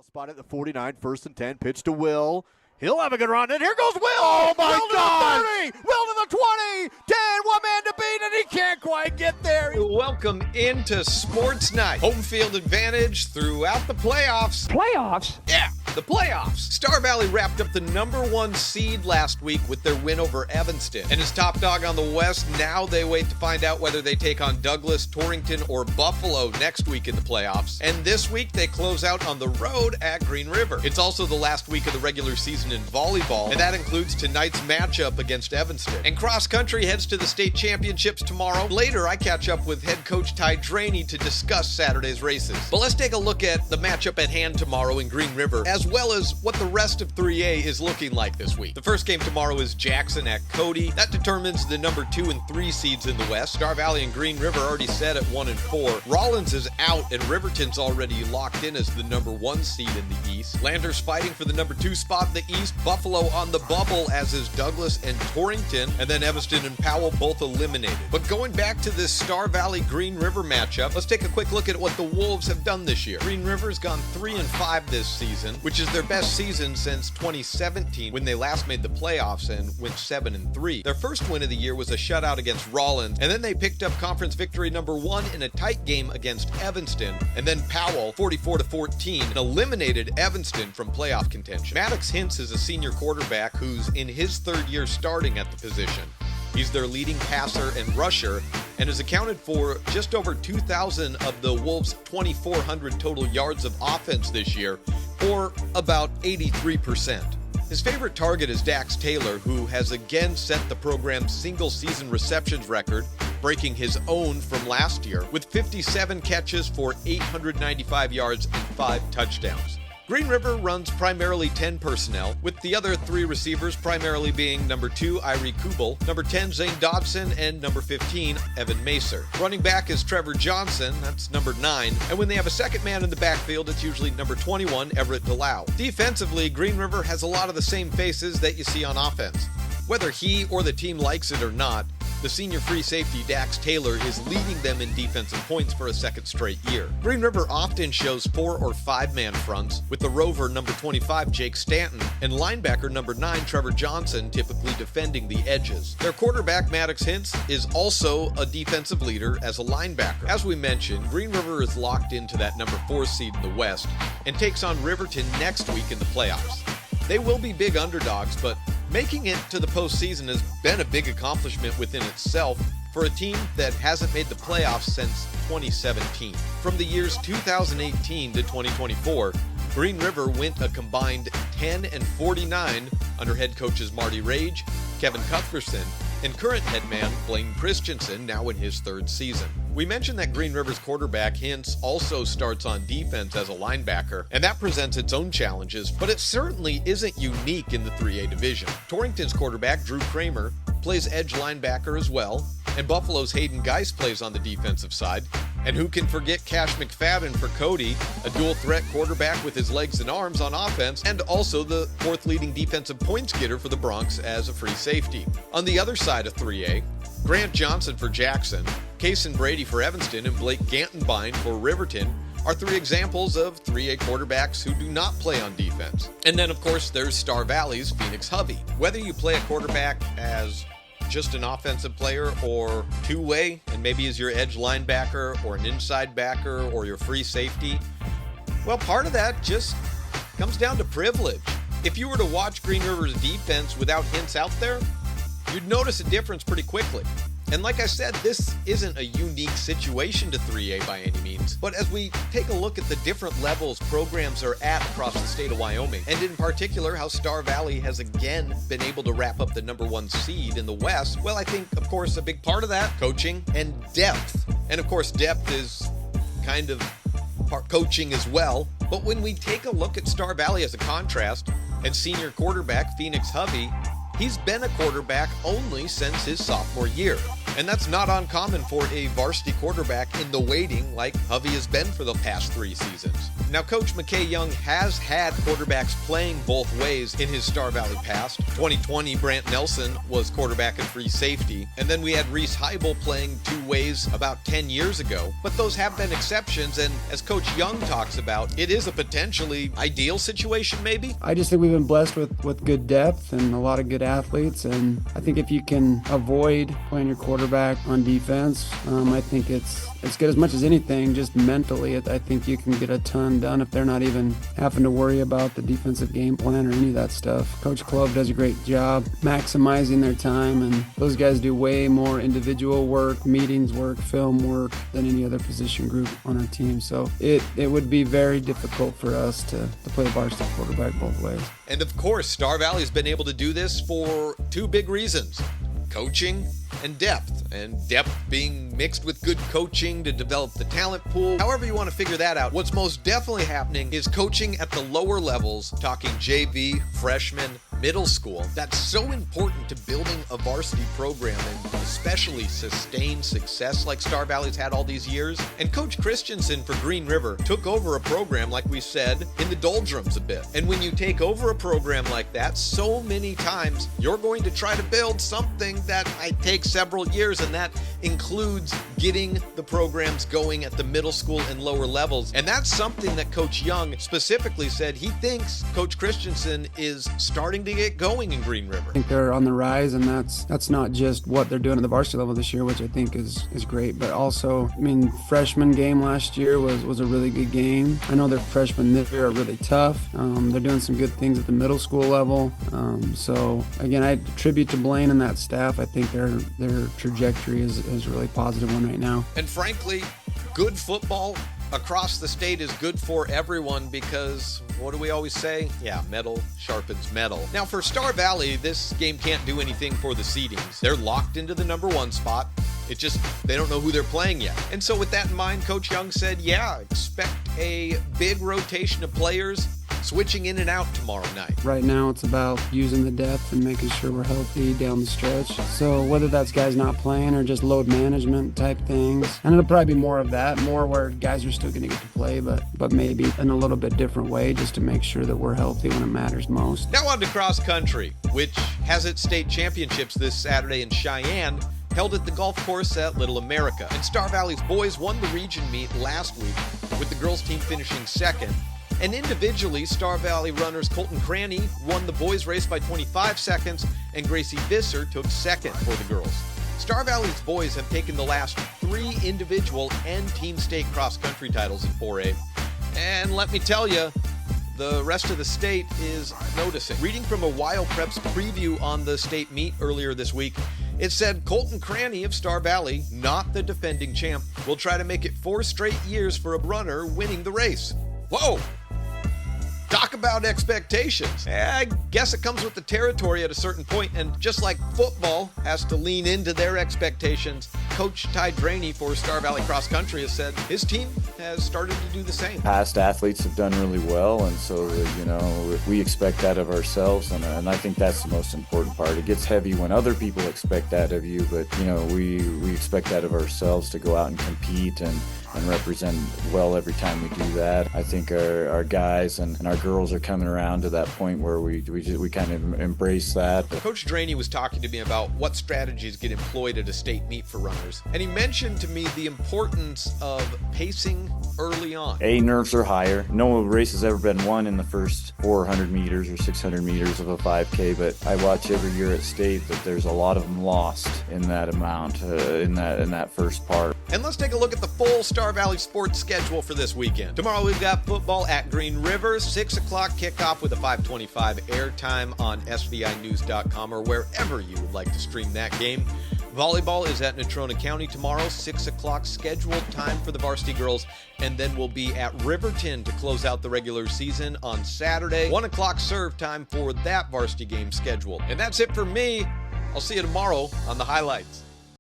spot at the 49, 1st and 10, pitch to Will. He'll have a good run, and here goes Will! Oh, my Will God! to the 30, Will to the 20, 10, one man to beat, and he can't quite get there. Welcome into Sports Night. Home field advantage throughout the playoffs. Playoffs? Yeah, the playoffs. Star Valley wrapped up the #1 seed last week with their win over Evanston. And as top dog on the West, now they wait to find out whether they take on Douglas, Torrington, or Buffalo next week in the playoffs. And this week, they close out on the road at Green River. It's also the last week of the regular season in volleyball, and that includes tonight's matchup against Evanston. And cross country heads to the state championships tomorrow. Later, I catch up with head coach Draney to discuss Saturday's races. But let's take a look at the matchup at hand tomorrow in Green River, as well as what the rest of 3A is looking like this week. The first game tomorrow is Jackson at Cody. That determines the number 2 and 3 seeds in the West. Star Valley and Green River already set at 1 and 4. Rollins is out, and Riverton's already locked in as the number 1 seed in the East. Landers fighting for the number 2 spot in the East. Buffalo on the bubble, as is Douglas and Torrington, and then Evanston and Powell both eliminated. But going back to this Star Valley Green River matchup, let's take a quick look at what the Wolves have done this year. Green River's gone 3-5 this season, which is their best season since 2017, when they last made the playoffs and went 7-3. Their first win of the year was a shutout against Rollins, and then they picked up conference victory number 1 in a tight game against Evanston, and then Powell 44-14 eliminated Evanston from playoff contention. Maddox Hintz is a senior quarterback who's in his 3rd year starting at the position. He's their leading passer and rusher, and has accounted for just over 2,000 of the Wolves' 2,400 total yards of offense this year, or about 83%. His favorite target is Dax Taylor, who has again set the program's single-season receptions record, breaking his own from last year, with 57 catches for 895 yards and 5 touchdowns. Green River runs primarily 10 personnel, with the other 3 receivers primarily being number 2, Irie Kubel, number 10, Zane Dodson, and number 15, Evan Macer. Running back is Trevor Johnson, that's number 9, and when they have a second man in the backfield, it's usually number 21, Everett Delau. Defensively, Green River has a lot of the same faces that you see on offense. Whether he or the team likes it or not, the senior free safety Dax Taylor is leading them in defensive points for a second straight year. Green River often shows 4 or 5-man fronts, with the rover number 25 Jake Stanton and linebacker number 9 Trevor Johnson typically defending the edges. Their quarterback Maddox Hintz is also a defensive leader as a linebacker. As we mentioned, Green River is locked into that number 4 seed in the West and takes on Riverton next week in the playoffs. They will be big underdogs, but making it to the postseason has been a big accomplishment within itself for a team that hasn't made the playoffs since 2017. From the years 2018 to 2024, Green River went a combined 10-49 under head coaches Marty Rage, Kevin Cuthbertson, and current headman Blaine Christensen, now in his 3rd season. We mentioned that Green River's quarterback Hintz also starts on defense as a linebacker, and that presents its own challenges, but it certainly isn't unique in the 3A division. Torrington's quarterback Drew Kramer plays edge linebacker as well, and Buffalo's Hayden Geist plays on the defensive side. And who can forget Cash McFadden for Cody, a dual-threat quarterback with his legs and arms on offense, and also the 4th leading defensive points getter for the Bronx as a free safety. On the other side of 3A, Grant Johnson for Jackson, Kason Brady for Evanston, and Blake Gantenbein for Riverton are 3 examples of 3A quarterbacks who do not play on defense. And then, of course, there's Star Valley's Phoenix Hovey. Whether you play a quarterback as just an offensive player or 2-way, and maybe as your edge linebacker or an inside backer or your free safety, well, part of that just comes down to privilege. If you were to watch Green River's defense without Hintz out there, you'd notice a difference pretty quickly. And like I said, this isn't a unique situation to 3A by any means, but as we take a look at the different levels programs are at across the state of Wyoming, and in particular how Star Valley has again been able to wrap up the number 1 seed in the West, well, I think, of course, a big part of that, coaching and depth. And of course, depth is kind of part coaching as well. But when we take a look at Star Valley as a contrast, and senior quarterback Phoenix Hovey, he's been a quarterback only since his sophomore year. And that's not uncommon for a varsity quarterback in the waiting like Hovey has been for the past 3 seasons. Now, Coach McKay Young has had quarterbacks playing both ways in his Star Valley past. 2020, Brant Nelson was quarterback and free safety, and then we had Reese Heibel playing 2 ways about 10 years ago. But those have been exceptions, and as Coach Young talks about, it is a potentially ideal situation maybe. I just think we've been blessed with good depth and a lot of good athletes, and I think if you can avoid playing your quarterback on defense, I think it's good as much as anything, just mentally. I think you can get a ton done if they're not even having to worry about the defensive game plan or any of that stuff. Coach Clove does a great job maximizing their time, and those guys do way more individual work, meetings work, film work than any other position group on our team. So it would be very difficult for us to play the varsity quarterback both ways. And of course, Star Valley has been able to do this for 2 big reasons: coaching and depth being mixed with good coaching to develop the talent pool. However you want to figure that out, what's most definitely happening is coaching at the lower levels, talking JV, freshman, middle school. That's so important to building a varsity program and especially sustained success like Star Valley's had all these years. And Coach Christensen for Green River took over a program, like we said, in the doldrums a bit. And when you take over a program like that, so many times you're going to try to build something that might take several years, and that includes getting the programs going at the middle school and lower levels. And that's something that Coach Young specifically said he thinks Coach Christensen is starting to get going in Green River. I think they're on the rise, and that's not just what they're doing at the varsity level this year, which I think is great, but also, I mean, freshman game last year was a really good game. I know their freshmen this year are really tough. They're doing some good things at the middle school level. So again, I attribute to Blaine and that staff. I think their trajectory is a really positive one right now. And frankly, good football across the state is good for everyone because, what do we always say? Yeah, metal sharpens metal. Now for Star Valley, this game can't do anything for the seedings. They're locked into the number 1 spot. It just, they don't know who they're playing yet. And so with that in mind, Coach Young said, yeah, expect a big rotation of players switching in and out tomorrow night. Right now it's about using the depth and making sure we're healthy down the stretch. So whether that's guys not playing or just load management type things, and it'll probably be more of that, more where guys are still going to get to play, but maybe in a little bit different way, just to make sure that we're healthy when it matters most. Now on to cross country, which has its state championships this Saturday in Cheyenne, held at the golf course at Little America. And Star Valley's boys won the region meet last week, with the girls team finishing second. And individually, Star Valley runners Colton Cranny won the boys' race by 25 seconds, and Gracie Visser took second for the girls. Star Valley's boys have taken the last 3 individual and team state cross-country titles in 4A. And let me tell you, the rest of the state is noticing. Reading from a Wild Preps preview on the state meet earlier this week, it said Colton Cranny of Star Valley, not the defending champ, will try to make it 4 straight years for a runner winning the race. Whoa! Talk about expectations. I guess it comes with the territory at a certain point, and just like football has to lean into their expectations, Coach Ty Draney for Star Valley Cross Country has said his team has started to do the same. Past athletes have done really well, and so we expect that of ourselves, and I think that's the most important part. It gets heavy when other people expect that of you, but we expect that of ourselves, to go out and compete and represent well every time we do that. I think our guys and our girls are coming around to that point where we kind of embrace that. Coach Draney was talking to me about what strategies get employed at a state meet for runners, and he mentioned to me the importance of pacing early on. Nerves are higher. No race has ever been won in the first 400 meters or 600 meters of a 5K, but I watch every year at state that there's a lot of them lost in that amount, in that first part. And let's take a look at the full Star Valley sports schedule for this weekend. Tomorrow we've got football at Green River, 6 o'clock kickoff with a 5:25 airtime on SVInews.com or wherever you would like to stream that game. Volleyball is at Natrona County tomorrow, 6 o'clock scheduled time for the varsity girls, and then we'll be at Riverton to close out the regular season on Saturday. 1 o'clock serve time for that varsity game scheduled. And that's it for me. I'll see you tomorrow on the highlights.